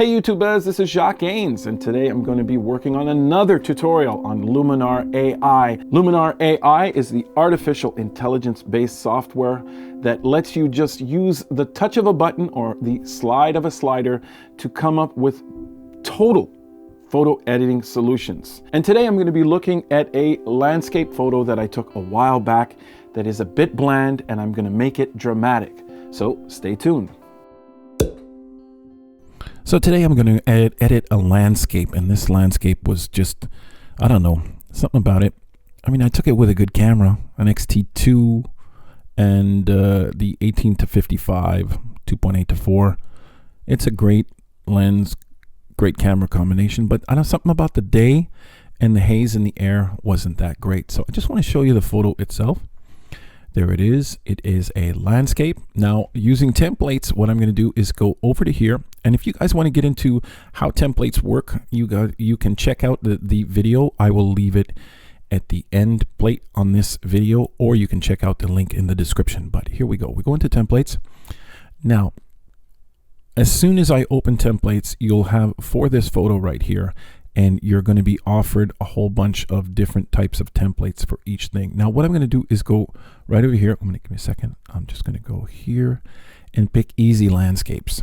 Hey YouTubers, this is Jacques, and today I'm going to be working on another tutorial on Luminar AI. Luminar AI is the artificial intelligence-based software that lets you just use the touch of a button or the slide of a slider to come up with total photo editing solutions. And today I'm going to be looking at a landscape photo that I took a while back that is a bit bland, and I'm going to make it dramatic. So stay tuned. So today I'm going to edit a landscape, and this landscape was just, I don't know, something about it. I mean, I took it with a good camera, an X-T2 and the 18 to 55, 2.8 to 4. It's a great lens, great camera combination, but I know something about the day and the haze in the air wasn't that great. So I just want to show you the photo itself. There it is. It is a landscape. Now, using templates, what I'm going to do is go over to here. And if you guys want to get into how templates work, you can check out the video. I will leave it at the end plate on this video, or you can check out the link in the description. But here we go. We go into templates. Now, as soon as I open templates, you'll have for this photo right here, and you're going to be offered a whole bunch of different types of templates for each thing. Now, what I'm going to do is go right over here. I'm going to give me a second. I'm just going to go here and pick easy landscapes.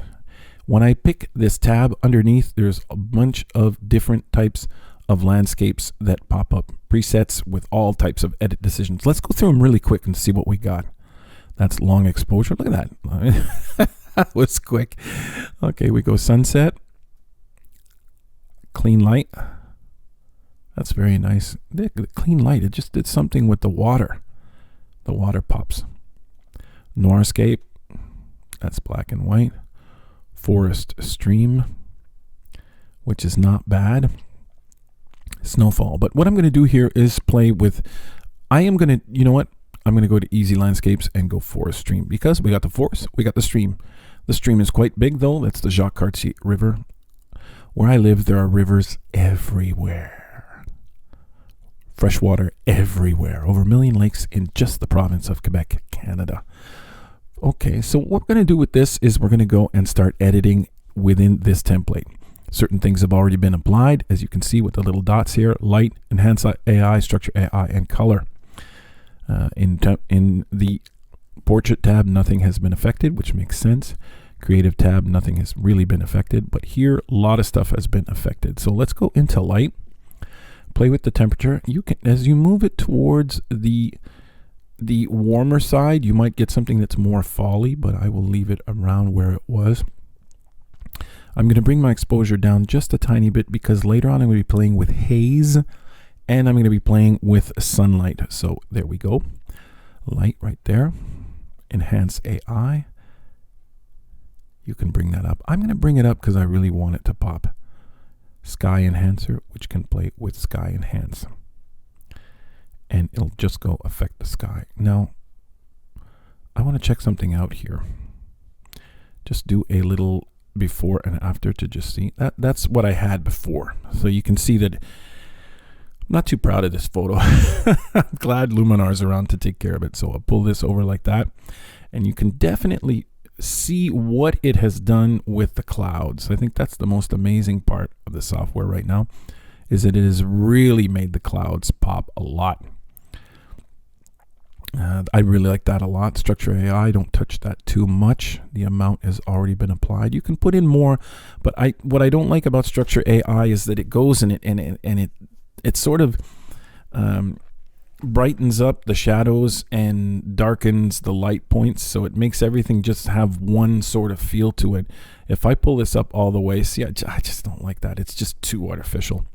When I pick this tab underneath, there's a bunch of different types of landscapes that pop up, presets with all types of edit decisions. Let's go through them really quick and see what we got. That's long exposure. Look at that. That was quick. Okay, we go sunset. Clean light. That's very nice. The clean light, it just did something with the water. The water pops. Noirscape. That's black and white. Forest stream, which is not bad. Snowfall. But what I'm going to do here is play with, you know what? I'm going to go to easy landscapes and go forest stream, because we got the forest, we got the stream. The stream is quite big though. That's the Jacques River. Where I live, there are rivers everywhere. Freshwater everywhere. Over 1 million lakes in just the province of Quebec, Canada. Okay, so what we're going to do with this is we're going to go and start editing within this template. Certain things have already been applied, as you can see with the little dots here: light, enhance AI, structure AI, and color. In the portrait tab, nothing has been affected, which makes sense. Creative tab, nothing has really been affected, but here a lot of stuff has been affected. So let's go into light, play with the temperature. You can, as you move it towards the warmer side, you might get something that's more folly, but I will leave it around where it was. I'm going to bring my exposure down just a tiny bit, because later on I'm going to be playing with haze, and I'm going to be playing with sunlight. So there we go. Light right there. Enhance AI. You can bring that up. I'm going to bring it up because I really want it to pop. Sky enhancer, which can play with sky enhance. And it'll just go affect the sky. Now, I want to check something out here. Just do a little before and after to just see. That's what I had before. So you can see that I'm not too proud of this photo. I'm glad Luminar's around to take care of it. So I'll pull this over like that. And you can definitely see what it has done with the clouds. I think that's the most amazing part of the software right now, is that it has really made the clouds pop a lot. I really like that a lot. Structure AI, don't touch that too much. The amount has already been applied. You can put in more, but what I don't like about Structure AI is that it goes in it sort of brightens up the shadows and darkens the light points, so it makes everything just have one sort of feel to it. If I pull this up all the way, see, I just don't like that. It's just too artificial.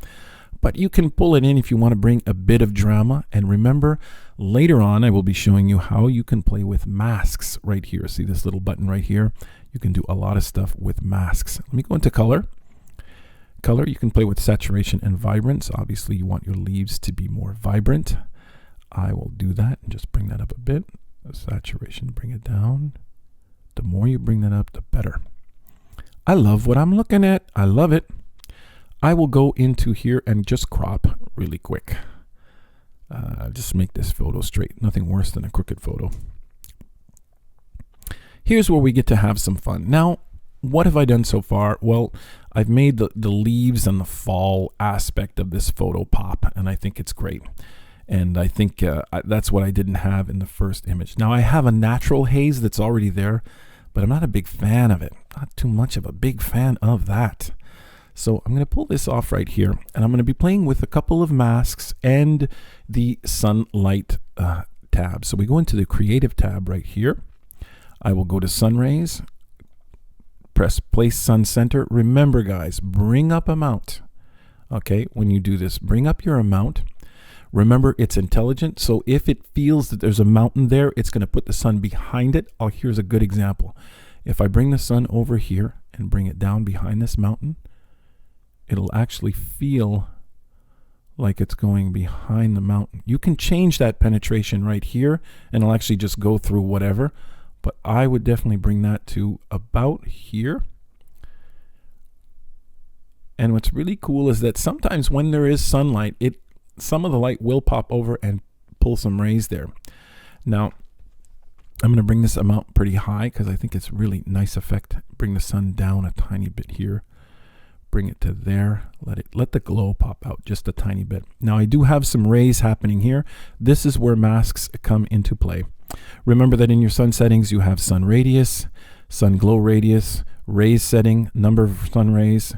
But you can pull it in if you want to bring a bit of drama. And remember, later on I will be showing you how you can play with masks right here. See this little button right here? You can do a lot of stuff with masks. Let me go into color. Color, you can play with saturation and vibrance. Obviously you want your leaves to be more vibrant. I will do that and just bring that up a bit. The saturation, bring it down. The more you bring that up, the better. I love what I'm looking at. I love it. I will go into here and just crop really quick. Just make this photo straight. Nothing worse than a crooked photo. Here's where we get to have some fun. Now, what have I done so far? Well, I've made the leaves and the fall aspect of this photo pop, and I think it's great. And I think that's what I didn't have in the first image. Now I have a natural haze that's already there, but I'm not a big fan of it. Not too much of a big fan of that. So I'm going to pull this off right here, and I'm going to be playing with a couple of masks and the sunlight tab. So we go into the creative tab right here. I will go to sun rays, press place sun center. Remember guys, bring up amount. Okay, when you do this, bring up your amount. Remember, it's intelligent, so if it feels that there's a mountain there, it's going to put the sun behind it. Oh, here's a good example. If I bring the sun over here and bring it down behind this mountain, it'll actually feel like it's going behind the mountain. You can change that penetration right here, and it'll actually just go through whatever, but I would definitely bring that to about here. And what's really cool is that sometimes when there is sunlight, some of the light will pop over and pull some rays there. Now, I'm going to bring this amount pretty high because I think it's really nice effect. Bring the sun down a tiny bit here. Bring it to there. Let the glow pop out just a tiny bit. Now, I do have some rays happening here. This is where masks come into play. Remember that in your sun settings, you have sun radius, sun glow radius, rays setting, number of sun rays.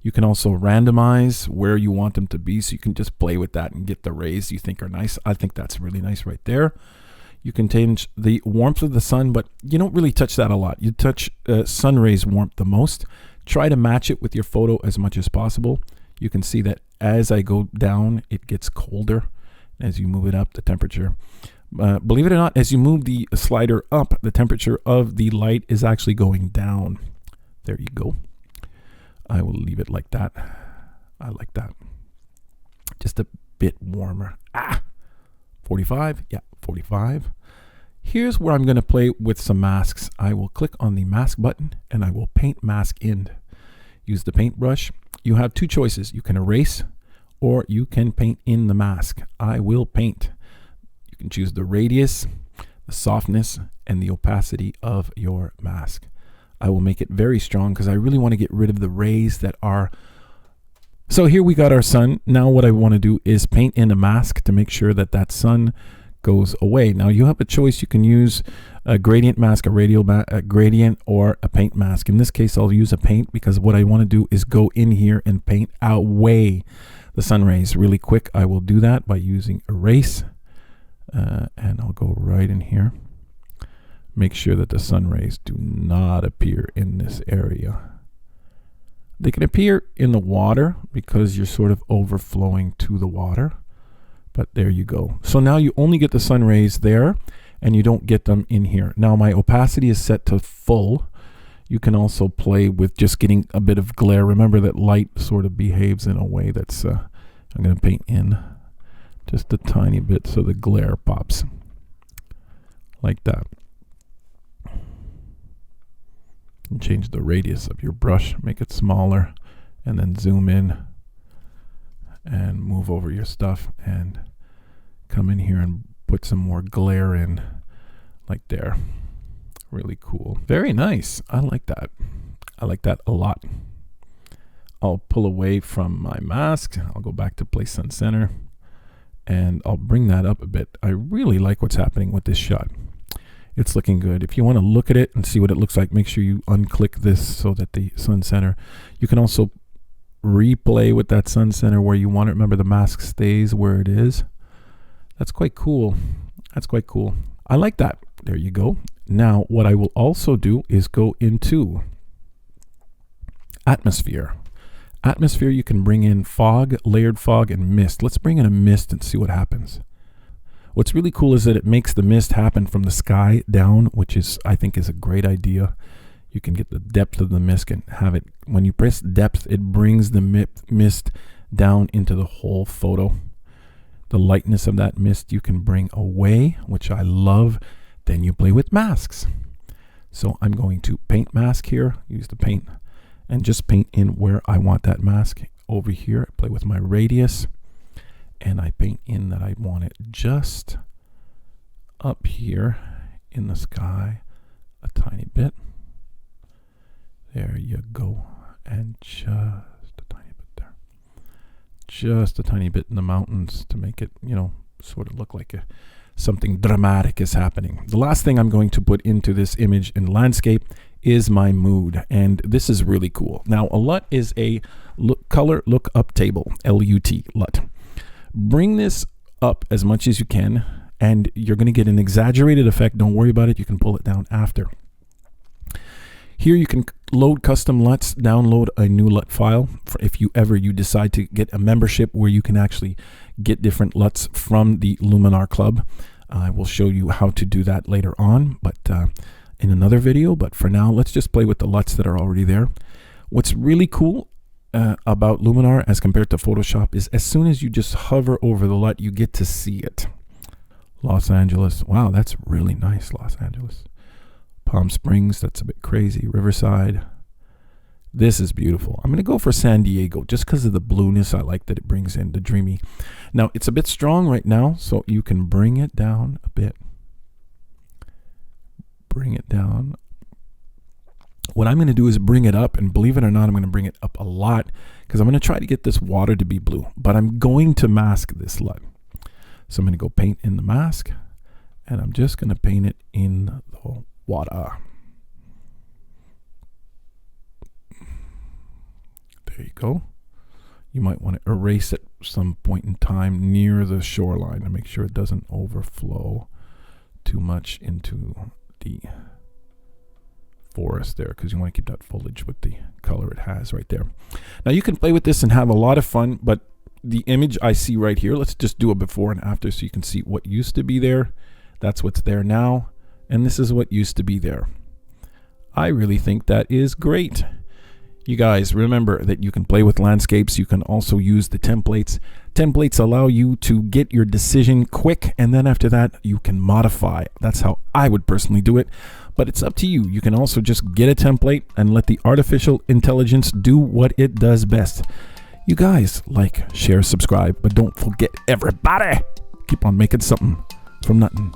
You can also randomize where you want them to be, so you can just play with that and get the rays you think are nice. I think that's really nice right there. You can change the warmth of the sun, but you don't really touch that a lot. You touch sun rays warmth the most. Try to match it with your photo as much as possible. You can see that as I go down, it gets colder. As you move it up, the temperature. Believe it or not, as you move the slider up, the temperature of the light is actually going down. There you go. I will leave it like that. I like that. Just a bit warmer. 45. Yeah, 45. Here's where I'm going to play with some masks. I will click on the mask button and I will paint mask in. Use the paintbrush. You have two choices. You can erase or you can paint in the mask. I will paint. You can choose the radius, the softness, and the opacity of your mask. I will make it very strong because I really want to get rid of the rays that are. So here we got our sun. Now what I want to do is paint in a mask to make sure that that sun goes away. Now you have a choice. You can use a gradient mask, a radial gradient, or a paint mask. In this case, I'll use a paint because what I want to do is go in here and paint away the sun rays really quick. I will do that by using erase, and I'll go right in here. Make sure that the sun rays do not appear in this area. They can appear in the water because you're sort of overflowing to the water. But there you go. So now you only get the sun rays there and you don't get them in here. Now my opacity is set to full. You can also play with just getting a bit of glare. Remember that light sort of behaves in a way that's, I'm going to paint in just a tiny bit so the glare pops like that. And change the radius of your brush, make it smaller, and then zoom in and move over your stuff and come in here and put some more glare in like there. Really cool. Very nice. I like that. I like that a lot. I'll pull away from my mask. I'll go back to place sun center and I'll bring that up a bit. I really like what's happening with this shot. It's looking good. If you want to look at it and see what it looks like, make sure you unclick this so that the sun center. You can also replay with that sun center where you want it. Remember, the mask stays where it is. That's quite cool. That's quite cool. I like that. There you go. Now, what I will also do is go into atmosphere. Atmosphere, you can bring in fog, layered fog, and mist. Let's bring in a mist and see what happens. What's really cool is that it makes the mist happen from the sky down, which is, I think, is a great idea. You can get the depth of the mist and have it, when you press depth, it brings the mist down into the whole photo. The lightness of that mist you can bring away, which I love. Then you play with masks. So I'm going to paint mask here, use the paint, and just paint in where I want that mask. Over here, I play with my radius. And I paint in that I want it just up here in the sky a tiny bit. There you go. and just a tiny bit there. Just a tiny bit in the mountains to make it, you know, sort of look like something dramatic is happening. The last thing I'm going to put into this image in landscape is my mood, and this is really cool. Now, a LUT is a color lookup table, LUT. Bring this up as much as you can, and you're going to get an exaggerated effect. Don't worry about it. You can pull it down after. Here you can load custom LUTs, download a new LUT file for if you decide to get a membership where you can actually get different LUTs from the Luminar Club. I will show you how to do that later on, but in another video. But for now, let's just play with the LUTs that are already there. What's really cool about Luminar as compared to Photoshop is as soon as you just hover over the LUT, you get to see it. Los Angeles. Wow, that's really nice, Los Angeles. Palm Springs, that's a bit crazy. Riverside. This is beautiful. I'm going to go for San Diego just because of the blueness. I like that it brings in the dreamy. Now, it's a bit strong right now, so you can bring it down a bit. Bring it down. What I'm going to do is bring it up, and believe it or not, I'm going to bring it up a lot because I'm going to try to get this water to be blue, but I'm going to mask this LUT. So I'm going to go paint in the mask, and I'm just going to paint it in the water. There you go. You might want to erase at some point in time near the shoreline to make sure it doesn't overflow too much into the forest there, because you want to keep that foliage with the color it has right there. Now you can play with this and have a lot of fun, but the image I see right here, let's just do a before and after so you can see what used to be there. That's what's there now, and this is what used to be there. I really think that is great. You guys, remember that you can play with landscapes. You can also use the templates. Templates allow you to get your decision quick, and then after that, you can modify. That's how I would personally do it, but it's up to you. You can also just get a template and let the artificial intelligence do what it does best. You guys, like, share, subscribe, but don't forget, everybody, keep on making something from nothing.